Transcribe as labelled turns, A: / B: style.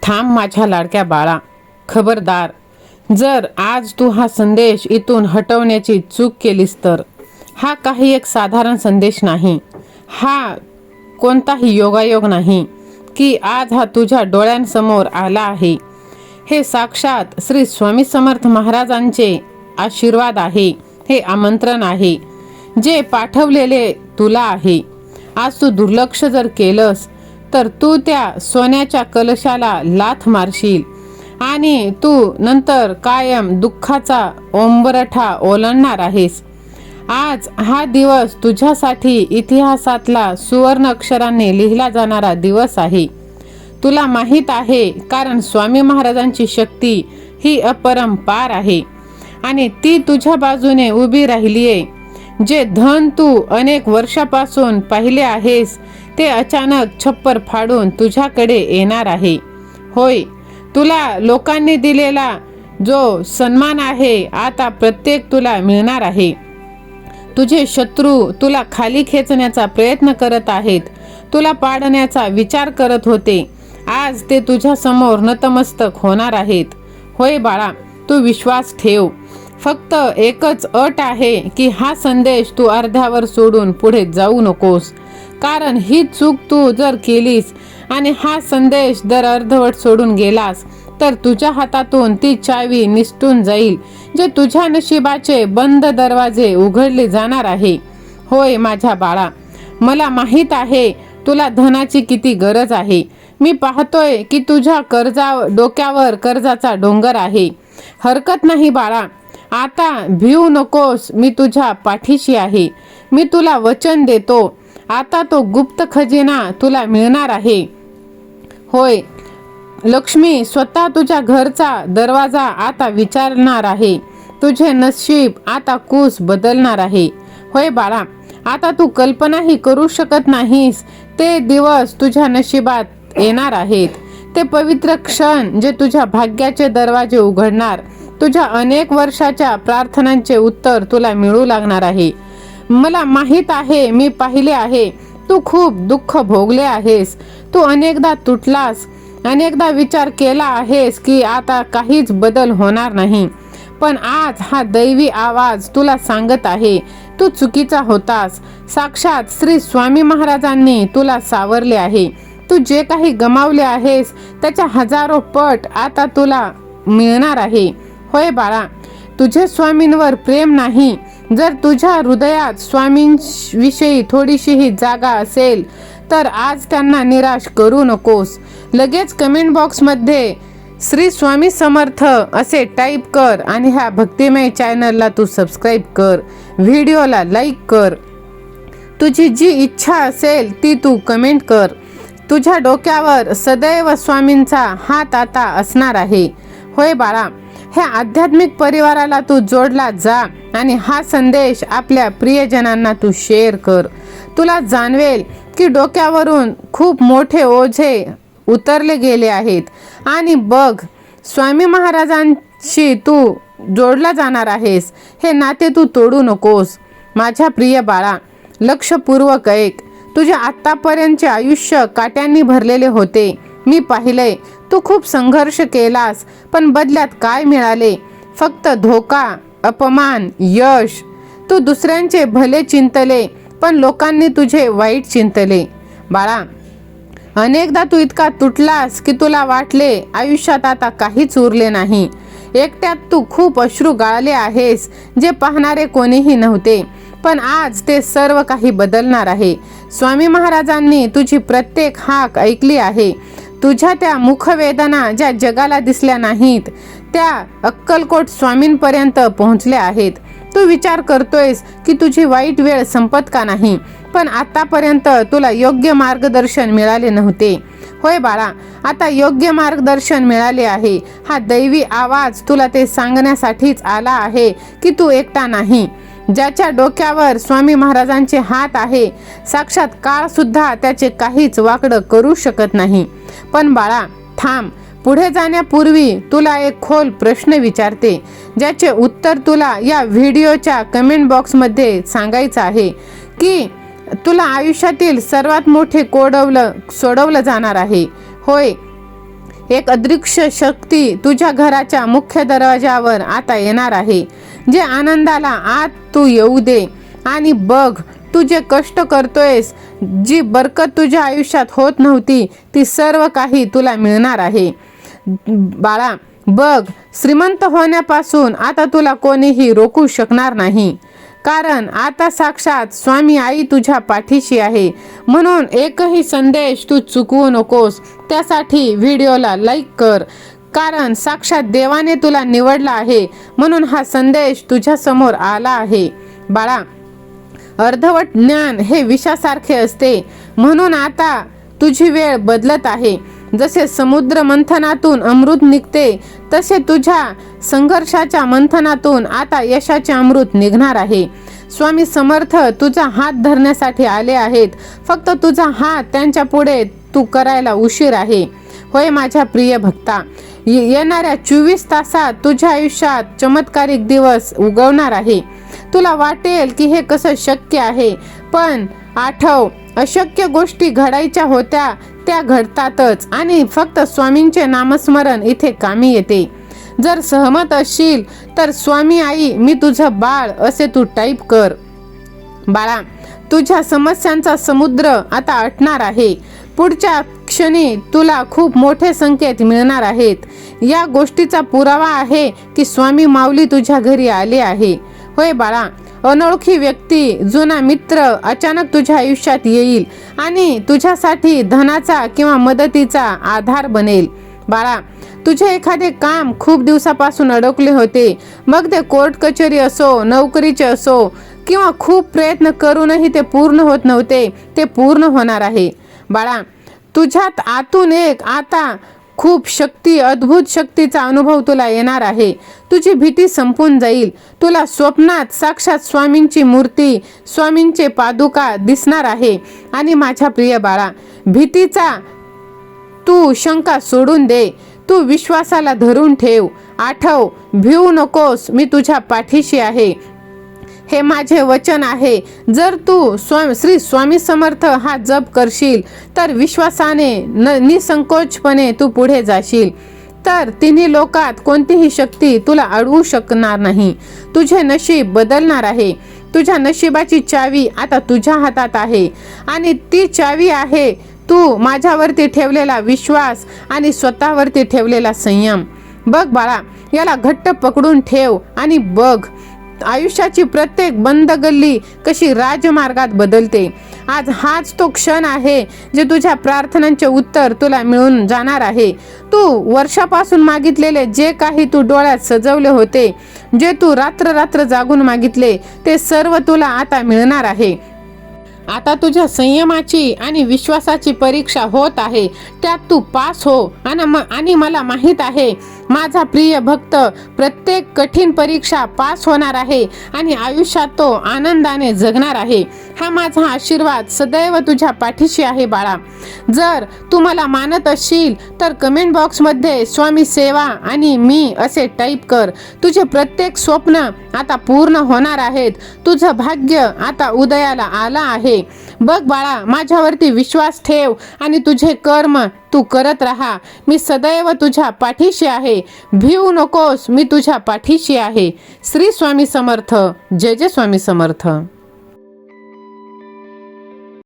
A: थांब माझ्या लाडक्या बाळा, खबरदार. जर आज तू हा संदेश इथून हटवण्याची चूक केलीस तर हा काही एक साधारण संदेश नाही. हा कोणताही योगायोग नाही की आज हा तुझ्या डोळ्यांसमोर आला आहे. हे साक्षात श्री स्वामी समर्थ महाराजांचे आशीर्वाद आहे. हे आमंत्रण आहे जे पाठवलेले तुला आहे. आज तू दुर्लक्ष जर केलंस तर तू त्या सोन्याच्या कलशाला लाथ मारशील आणि तू नंतर कायम दुःखाचा ओंबरठा ओलांडणार आहेस. आज हा दिवस तुझ्यासाठी इतिहासातला सुवर्ण अक्षरांनी लिहिला जाणारा दिवस आहे. तुला माहीत आहे, कारण स्वामी महाराजांची शक्ती ही अपरंपार आहे आणि ती तुझ्या बाजूने उभी राहिली आहे. जे धन तू अनेक वर्षापासून पाहिले आहेस ते अचानक छप्पर फाडून तुझ्याकडे येणार आहे. होय, तुला लोकांनी दिलेला जो सन्मान आहे आता प्रत्येक तुला मिळणार आहे. तुझे शत्रू तुला खाली खेचण्याचा प्रयत्न करत आहेत, तुला पाडण्याचा विचार करत होते. आज ते तुझ्या समोर नतमस्तक होणार आहेत. होय बाळा, तू विश्वास ठेव. फक्त एकच अट आहे की हा संदेश तू अर्ध्यावर सोडून पुढे जाऊ नकोस. कारण ही चूक तू जर केलीस आणि हा संदेश जर अर्धवट सोडून गेलास तर तुझ्या हातातून ती चावी निसटून जाईल, जे तुझ्या नशिबाचे बंद दरवाजे उघडले जाणार आहे. होय माझ्या बाळा, मला माहीत आहे तुला धनाची किती गरज आहे. मी पाहतोय की तुझ्या डोक्यावर कर्जाचा डोंगर आहे. हरकत नाही बाळा, आता भिवू नकोस. मी तुझ्या पाठीशी आहे. मी तुला वचन देतो, आता तो गुप्त खजिना तुला मिळणार आहे. होय, लक्ष्मी स्वतः तुझ्या घरचा दरवाजा आता विचारणार आहे. तुझे नशीब आता कूस बदलणार आहे. होय बाळा, आता तू कल्पनाही करू शकत नाहीस ते दिवस तुझ्या नशिबात येणार आहेत. ते पवित्र क्षण जे तुझ्या भाग्याचे दरवाजे उघडणार. तुझ्या अनेक वर्षाच्या प्रार्थनांचे उत्तर तुला मिळू लागणार आहे. मला माहीत आहे, मी पाहिले आहे, तू खूप दुःख भोगले आहेस. तू अनेकदा तुटलास, अनेकदा विचार केला आहेस की आता काहीच बदल होणार नाही. पण आज हा दैवी आवाज तुला सांगत आहे, तू चुकीचा होतास. साक्षात श्री स्वामी महाराजांनी तुला सावरले आहे. तू जे काही गमावले आहेस त्याच्या हजारो पट आता तुला मिळणार आहे. होय बाळा, तुझे स्वामींवर प्रेम नाही. जर तुझ्या हृदयात स्वामींविषयी थोडीशीही जागा असेल तर आज त्यांना निराश करू नकोस. लगेच कमेंट बॉक्समध्ये श्री स्वामी समर्थ असे टाईप कर आणि ह्या भक्तिमय चॅनलला तू सबस्क्राईब कर. व्हिडिओला लाईक कर. तुझी जी इच्छा असेल ती तू कमेंट कर. तुझ्या डोक्यावर सदैव स्वामींचा हात आता असणार आहे. होय बाळा, ह्या आध्यात्मिक परिवाराला तू जोडला जा आणि हा संदेश आपल्या प्रियजनांना तू शेअर कर. तुला जाणवेल की डोक्यावरून खूप मोठे ओझे उतरले गेले आहेत आणि बघ, स्वामी महाराजांशी तू जोडला जाणार आहेस. हे नाते तू तोडू नकोस. माझ्या प्रिय बाळा, लक्षपूर्वक ऐक. तुझे आत्तापर्यंतचे आयुष्य काट्यांनी भरलेले होते. मी पाहिलंय, तू खूप संघर्ष केलास, पण बदल्यात काय मिळाले? फक्त धोका, अपमान, यश. तू दुसऱ्यांचे भले चिंतले, पण लोकांनी तुझे वाईट चिंतले. बाळा, अनेकदा तू इतका तुटलास की तुला वाटले आयुष्यात आता काहीच उरले नाही. एकट्यात तू खूप अश्रू गाळले आहेस, जे पाहणारे कोणीही नव्हते. पण आज ते सर्व काही बदलणार आहे. स्वामी महाराजांनी तुझी प्रत्येक हाक ऐकली आहे. तुझ्या त्या मुखवेदना ज्या जगाला दिसल्या नाहीत त्या अक्कलकोट स्वामींपर्यंत पोहोचल्या आहेत. तू विचार करतोयस की तुझी वाईट वेळ संपत का नाही, पण आतापर्यंत तुला योग्य मार्गदर्शन मिळाले नव्हते. होय बाळा, आता योग्य मार्गदर्शन मिळाले आहे. हा दैवी आवाज तुला ते सांगण्यासाठीच आला आहे की तू एकटा नाही. ज्याच्या डोक्यावर स्वामी महाराजांचे हात आहे, साक्षात काळ सुद्धा त्याचे काहीच वाकडं करू शकत नाही. पण बाळा थांब, पुढे जाण्यापूर्वी तुला एक खोल प्रश्न विचारते, ज्याचे उत्तर तुला या व्हिडिओच्या कमेंट बॉक्समध्ये सांगायचं आहे. की तुला आयुष्यातील सर्वात मोठे सोडवलं जाणार आहे. होय, एक अदृश्य शक्ती तुझ्या घराच्या मुख्य दरवाजावर आता येणार आहे. जे आनंदाला आत तू येऊ दे आणि बघ, तू जे कष्ट करतोयस, जी बरकत तुझ्या आयुष्यात होत नव्हती, ती सर्व काही तुला मिळणार आहे. बाळा, बघ, श्रीमंत होण्यापासून आता तुला कोणीही रोखू शकणार नाही, कारण आता साक्षात स्वामी आई तुझ्या पाठीशी आहे. म्हणून एकही संदेश तू चुकवू नकोस. त्यासाठी व्हिडिओला लाईक कर, कारण साक्षात देवाने तुला निवडला आहे म्हणून हा संदेश तुझ्या समोर आला आहे. बाळा, अर्धवट ज्ञान हे विषासारखे असते, म्हणून आता तुझी वेळ बदलत आहे. जसे समुद्र मंथनातून अमृत निघते, तसे तुझ्या संघर्षाच्या मंथनातून आता यशाचे अमृत निघणार आहे. स्वामी समर्थ तुझा हात धरण्यासाठी आले आहेत. फक्त तुझा हात त्यांच्या पुढे तू करायला उशीर आहे. होय माझ्या प्रिय भक्ता, येणाऱ्या 24 तासात तुझ्या आयुष्यात चमत्कारिक दिवस उगवणार आहे. तुला वाटेल की हे कसं शक्य आहे, पण आठव, अशक्य गोष्टी घडायच्या होत्या त्या घडतातच आणि फक्त स्वामींचे नामस्मरण इथे कामी येते. जर सहमत असशील तर स्वामी आई मी तुझं बाळ असे तू टाईप कर. बाळा, तुझ्या समस्यांचा समुद्र आता आटणार आहे. पुढच्या क्षणी तुला खूप मोठे संकेत मिळणार आहेत. या गोष्टीचा पुरावा आहे की स्वामी माऊली तुझ्या घरी आले आहे. होय बाळा, अनोळखी व्यक्ती, जुना मित्र अचानक तुझ्या आयुष्यात येईल आणि तुझ्यासाठी धनाचा किंवा मदतीचा आधार बनेल. बाळा, तुझे एखादे काम खूप दिवसापासून अडकले होते, मग ते कोर्ट कचेरी असो, नोकरीचे असो किंवा खूप प्रयत्न करूनही ते पूर्ण होत नव्हते, ते पूर्ण होणार आहे. बाळा, तुझ्यात आतून एक आता खूप शक्ती, अद्भुत शक्तीचा अनुभव तुला येणार आहे. तुझी भीती संपून जाईल. तुला स्वप्नात साक्षात स्वामींची मूर्ती, स्वामींचे पादुका दिसणार आहे. आणि माझ्या प्रिय बाळा, भीतीचा तू शंका सोडून दे. तू विश्वासाला धरून ठेव. आठव, भिवू नकोस, मी तुझ्या पाठीशी आहे. हे माझे वचन आहे. जर तू श्री स्वामी समर्थ हा जप करशील तर विश्वासाने निसंकोचपणे तू पुढे जाशील, तर तिन्ही लोकात कोणतीही शक्ती तुला अडवू शकणार नाही. तुझे नशीब बदलणार आहे. तुझ्या नशिबाची चावी आता तुझ्या हातात आहे आणि ती चावी आहे तू माझ्यावरती ठेवलेला विश्वास आणि स्वतःवरती ठेवलेला संयम. बघ बाळा, याला घट्ट पकडून ठेव आणि बघ, आयुष्याची प्रत्येक बंद गल्ली कशी राजमार्गात बदलते. आज हाच तो क्षण आहे जे तुझ्या प्रार्थनांचे उत्तर तुला मिळून जाणार आहे. तू वर्षापासून मागितलेले जे काही तू डोळ्यात सजवले होते, जे तू रात्र रात्र जागून मागितले, ते सर्व तुला आता मिळणार आहे. आता तुझ्या संयमाची आणि विश्वासाची परीक्षा होत आहे. त्यात तू पास हो. आणि मला माहीत आहे माझा प्रिय भक्त प्रत्येक कठीण परीक्षा पास होणार आहे आणि आयुष्यात तो आनंदाने जगणार आहे. हा माझा आशीर्वाद सदैव तुझ्या पाठीशी आहे बाळा. जर तू मला मानत असशील तर कमेंट बॉक्समध्ये स्वामी सेवा आणि मी असे टाईप कर. तुझे प्रत्येक स्वप्न आता पूर्ण होणार आहेत. तुझं भाग्य आता उदयाला आला आहे. बघ बाळा, माझ्यावरती विश्वास ठेव आणि तुझे कर्म तू करत राहा. मी सदैव तुझ्या पाठीशी आहे. भिवू नकोस, मी तुझ्या पाठीशी आहे. श्री स्वामी समर्थ. जय जय स्वामी समर्थ.